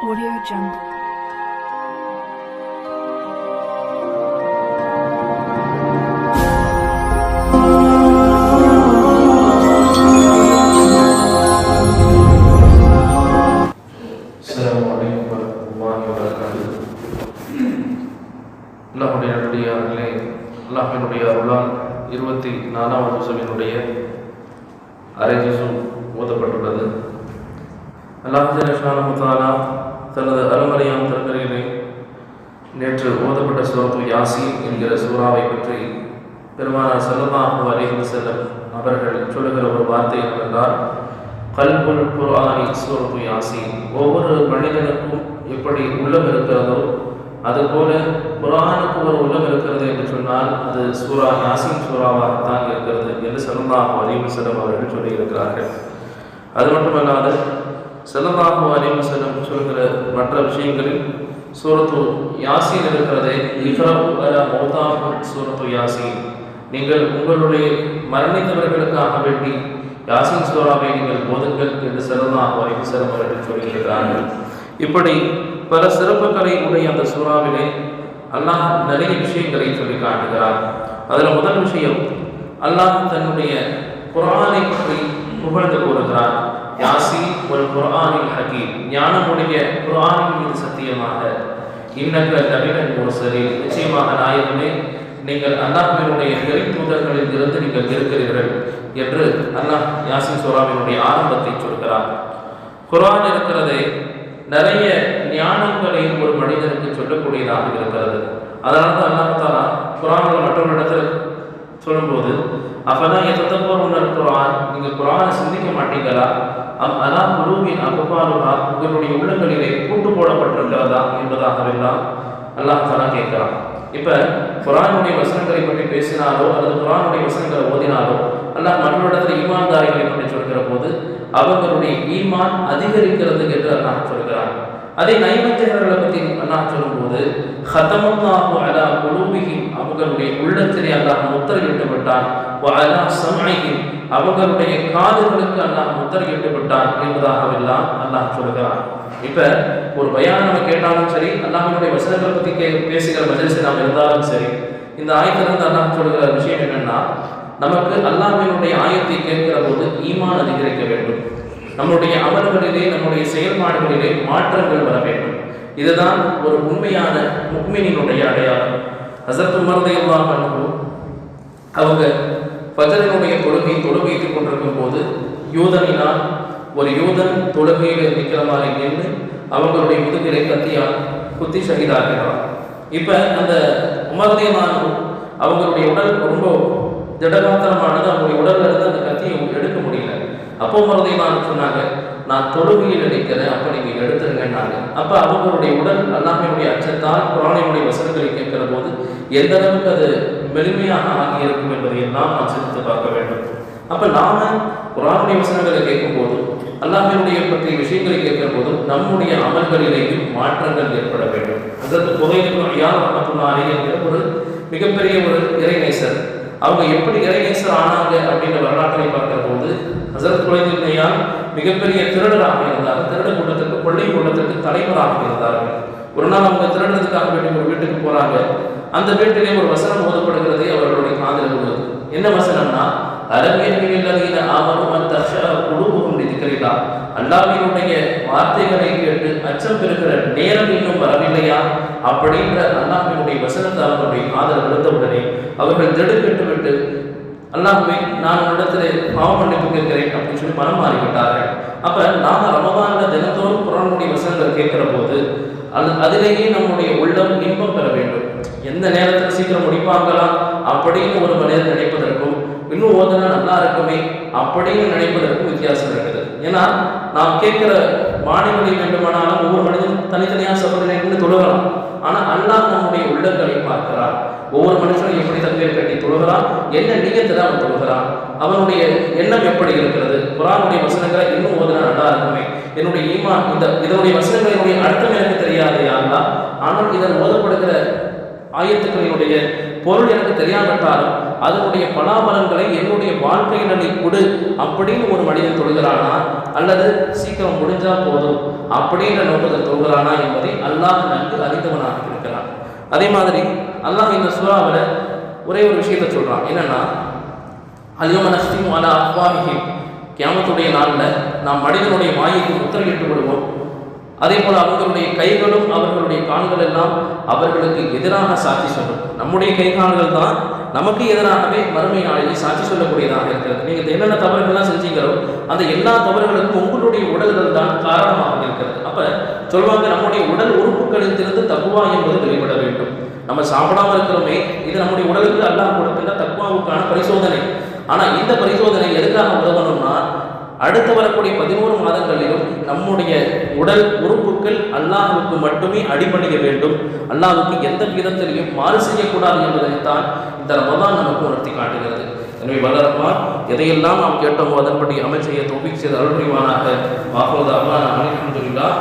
Audio Jungle. அல்லாஹ்வினுடைய அருளால் 24வது ஜுஸினுடைய அரை ஜுஸு ஓதப்பட்டுள்ளது. அல்லாஹ் ஜல்லல்லாஹு தஆலா தனது அருமறையாம் திருமறையிலே நேற்று ஓதப்பட்ட சூரத்து யாசீன் என்கிற சூறாவை பற்றி பெருமானார் ஸல்லல்லாஹு அலைஹி வஸல்லம் அவர்கள் சொல்லுகிற ஒரு வார்த்தை என்னவென்றால், கல்புல் குர்ஆனி சூரத்து யாசீன். ஒவ்வொரு மனிதனுக்கும் எப்படி உள்ளம் இருக்கிறதோ அதுபோல குர்ஆனுக்கு ஒரு உள்ளம் இருக்கிறது என்று சொன்னால் அது சூரா யாசீன் சூறாவாகத்தான் இருக்கிறது என்று ஸல்லல்லாஹு அலைஹி வஸல்லம் அவர்கள் சொல்லியிருக்கிறார்கள். அது மட்டுமல்லாது ஸல்லல்லாஹு அலைஹி வஸல்லம் சொல்கிற மற்ற விஷயங்களில் சூரத்து யாசீன் இருக்கிறதே, இக்ரவு அலா மௌதாக்கும் சூரத்து யாசீன், நீங்கள் உங்களுடைய மரணித்தவர்களுக்காக வேண்டி யாசீன் சூறாவை நீங்கள் ஓதுங்கள் என்று ஸல்லல்லாஹு அலைஹி வஸல்லம் அவர்கள் சொல்லியிருக்கிறார்கள். இப்படி பல சிறப்புகளை உடைய அந்த சூறாவிலே அல்லாஹ் நிறைய விஷயங்களை சொல்லி காட்டுகிறார். அதில் முதல் விஷயம், அல்லாஹ் தன்னுடைய குர்ஆனை பற்றி புகழ்ந்து கூறுகிறார். யாசீன் வல் குர்ஆனில் ஹகீம், ஞானமுடைய குர்ஆனின் மீது சத்தியமாக, இன்னக லமினல் முர்சலீன், நிச்சயமாக நாயகமே நீங்கள் அல்லாஹ்வினுடைய இறை தூதர்களில் இருந்து நீங்கள் இருக்கிறீர்கள் என்று அல்லாஹ் யாசீன் சூறாவினுடைய ஆரம்பத்தை சொல்கிறார். குர்ஆன் இருக்கிறதே நிறைய ஞானங்களை ஒரு மனிதனுக்கு சொல்லக்கூடியதாக இருக்கிறது. அதனால தான் அல்லாஹ் தஆலா குர்ஆனில் மற்றொரு இடத்தில் சொல்லும்போது, அப்பனா எதத்தப்போர் குர்ஆன், நீங்கள் குர்ஆனை சிந்திக்க மாட்டீங்களா, அலா குலூபின் அக்பாலுஹா, உங்களுடைய உள்ளங்களிலே பூட்டு போடப்பட்டிருக்கிறதா என்பதாகவெல்லாம் அல்லாஹ் தஆலா கேட்கிறான். இப்போ குர்ஆனுடைய வசனங்களை பற்றி பேசினாலோ அல்லது குர்ஆனுடைய வசனங்களை ஓதினாலோ அல்லாஹ் மற்றொரு இடத்துல ஈமான்தாரிகளை பற்றி சொல்கிற போது அவர்களுடைய ஈமான் அதிகரிக்கிறது என்று அல்லாஹ் சொல்கிறான். அதே நைவஞ்சகர்களை பற்றி அல்லாஹ் சொல்லும்போது, ஹதமல்லாஹு அலா குலூபிஹிம், அவர்களுடைய உள்ளத்திலே அல்லாஹ் முத்திரையிட்டு விட்டான், வ அலா சம்இஹிம், அவர்களுடைய காதுகளுக்கு அல்லாஹ் முத்திரையிட்டு விட்டான் என்பதாகவெல்லாம் அல்லாஹ் சொல்கிறான். இப்ப ஒரு பயான் நம்ம கேட்டாலும் சரி, அல்லாஹ்வுடைய வசனங்களை பற்றி பேசுகிற மஜ்லிஸில் நாம் இருந்தாலும் சரி, இந்த ஆயத்திலிருந்து அல்லாஹ் சொல்கிற விஷயம் என்னன்னா, நமக்கு அல்லாஹ்வினுடைய ஆயத்தை கேட்கிற போது ஈமான் அதிகரிக்க வேண்டும், நம்முடைய அமல்களிலே நம்முடைய செயல்பாடுகளிலே மாற்றங்கள் வர வேண்டும். இதுதான் ஒரு உண்மையான முஃமினினுடைய அடையாளம். ஹஸரத் உமர் ரலியல்லாஹு அன்ஹு அவங்க ஃபஜ்ரினுடைய தொழுகை வைத்துக் கொண்டிருக்கும் போது யூதனினால் ஒரு யூதன் தொழுகையில் நிற்கிற மாதிரி நின்று அவங்களுடைய முதுகிலை கத்தியால் குத்தி ஷஹீதாகிறார். இப்போ அந்த உமர் ரலியல்லாஹு அன்ஹு அவங்களுடைய உடல் ரொம்ப திடகாத்திரமானது, அவங்களுடைய உடல்ல இருந்து அந்த கத்தியை எடுக்க முடியல. அப்போ மறுபடியும் சொன்னாங்க, நான் தொழுகையில் நிற்கிறேன், அப்போ நீங்கள் எடுத்துருங்கன்னாங்க. அப்போ அவங்களுடைய உடல் அல்லாஹ்வினுடைய அச்சத்தால் குர்ஆனுடைய வசனங்களை கேட்கிற போது எந்த அளவுக்கு அது மெலிமையாக ஆகியிருக்கும் என்பதையெல்லாம் நாம் சிந்தித்து பார்க்க வேண்டும். அப்போ நாம குர்ஆனுடைய வசனங்களை கேட்கும் போதும் அல்லாஹ்வினுடைய பற்றிய விஷயங்களை கேட்கிற போதும் நம்முடைய அமல்களிலேயும் மாற்றங்கள் ஏற்பட வேண்டும். அதற்கு புகையில யார் ரஹ்மத்துல்லாஹி அலைஹி என்கிற ஒரு மிகப்பெரிய ஒரு இறைநேசர், அவங்க எப்படி இறைநேசர் ஆனாங்க அப்படின்ற வரலாற்றை பார்க்கிற போது, ஹஸரத் குலைதுல்லையான் மிகப்பெரிய திருடராக இருந்தார்கள், திருட கூட்டத்திற்கு கொள்ளை கூட்டத்திற்கு தலைவராக இருந்தார்கள். ஒரு நாள் அவங்க திருடுறதுக்காக வேண்டிய ஒரு வீட்டுக்கு போறாங்க. அந்த வீட்டிலே ஒரு வசனம் ஓதப்படுகிறதே அவர்களுடைய காதில் உள்ளது. என்ன வசனம்னா, அரபியல்லதீன ஆமனு அன் தக்ஷா குலூபுஹும் லிதிக்ரில்லாஹ், அல்லாஹ்வினுடைய வார்த்தைகளை கேட்டு அச்சம் பெறுகிற நேரம் இன்னும் வரவில்லையா அப்படின்ற அல்லாஹ்வினுடைய வசனத்தை அவர்களுடைய காதில் விழுந்தவுடனே அவர்கள் திடுக்கிட்டு விட்டு, அல்லாஹ்வே நான் உன்னிடத்திலே பாவ மன்னிப்பு கேட்கிறேன் அப்படின்னு சொல்லி மனம் மாறிவிட்டார்கள். அப்ப நாம ரமதான்ல தினத்தோறும் குர்ஆனுடைய வசனங்கள் கேட்கிற போது அதிலேயே நம்முடைய உள்ளம் இன்பம் பெற வேண்டும். எந்த நேரத்தில் சீக்கிரம் முடிப்பாங்களா அப்படின்னு ஒரு மனிதர் நினைப்பதற்கும், இன்னும் ஓதுனா நல்லா இருக்குமே அப்படின்னு நினைப்பதற்கும் வித்தியாசம் இருக்குது. ஏன்னா நாம் கேட்கிற வாணிகளில் வேண்டுமானாலும் ஒவ்வொரு மனிதனும் தனித்தனியாக சபையிலிருந்து தொழுகலாம். ஆனால் அல்லாஹ் நம்முடைய உள்ளங்களை பார்க்கிறார். ஒவ்வொரு மனுஷனும் எப்படி தக்பீர் கட்டி தொழுகிறான், என்ன நியத்தில் அவன் தொழுகிறான், அவனுடைய எண்ணம் எப்படி இருக்கிறது, குர்ஆனுடைய வசனங்களை இன்னும் ஓதுனா நல்லா இருக்குமே, என்னுடைய ஈமான் இதனுடைய வசனங்களுடைய அர்த்தம் எனக்கு தெரியாது யாருன்னா, ஆனால் இதன் ஓதப்படுகிற ஆயத்துக்களினுடைய பொருள் எனக்கு தெரியாவிட்டாலும் அதனுடைய பலாபலன்களை என்னுடைய வாழ்க்கையினரை கொடு அப்படின்னு ஒரு மனிதன் தொழுகிறானா, அல்லது சீக்கிரம் முடிஞ்சா போதும் அப்படின்ற நோக்கத்தில் தொழுகிறானா என்பதை அல்லாஹ் நன்கு அறிந்தவனாக இருக்கிறான். அதே மாதிரி அல்லாஹ் இந்த சூறாவில் ஒரே ஒரு விஷயத்தை சொல்றான். என்னன்னா, அல்யௌம நஹ்திமு அலா அஃப்வாஹிஹிம், கியாமத்துடைய நாளில் நாம் மனிதனுடைய வாய்க்கு முத்திரையிட்டு விடுவோம். அதே போல் அவர்களுடைய கைகளும் அவர்களுடைய கால்கள் எல்லாம் அவர்களுக்கு எதிராக சாட்சி சொல்லும். நம்முடைய கை கால்கள் தான் நமக்கு எதிராகவே மறுமை நாளிலே சாட்சி சொல்லக்கூடியதாக இருக்கிறது. நீங்கள் என்னென்ன தவறுகள்லாம் செஞ்சீங்களோ அந்த எல்லா தவறுகளுக்கும் உங்களுடைய உடல்கள் தான் காரணமாக இருக்கிறது. அப்போ சொல்வாங்க, நம்முடைய உடல் உறுப்புகளிலிருந்து தக்குவா என்பது வெளிப்பட வேண்டும். நம்ம சாப்பிடாம இருக்கிறோமே, இது நம்முடைய உடலுக்கு அல்லாஹ் கொடுக்கின்ற தக்குவாவுக்கான பரிசோதனை. ஆனால் இந்த பரிசோதனை எதுக்காக உதவணும்னா, அடுத்து வரக்கூடிய 11 மாதங்களிலும் நம்முடைய உடல் உறுப்புகள் அல்லாஹ்வுக்கு மட்டுமே அடிபணிய வேண்டும், அல்லாஹ்வுக்கு எந்த விதத்திலையும் மாறு செய்யக்கூடாது என்பதைத்தான் இந்த ரமதான் நமக்கு உணர்த்தி காட்டுகிறது. எனவே வல்லரஹ்மான் எதையெல்லாம் நாம் கேட்டோமோ அதன்படி அமல் செய்ய தௌஃபீக் செய்து அருள் புரிவானாக. வாஹுதா அல்லாஹ் அல்ஹம்துலில்லாஹ்.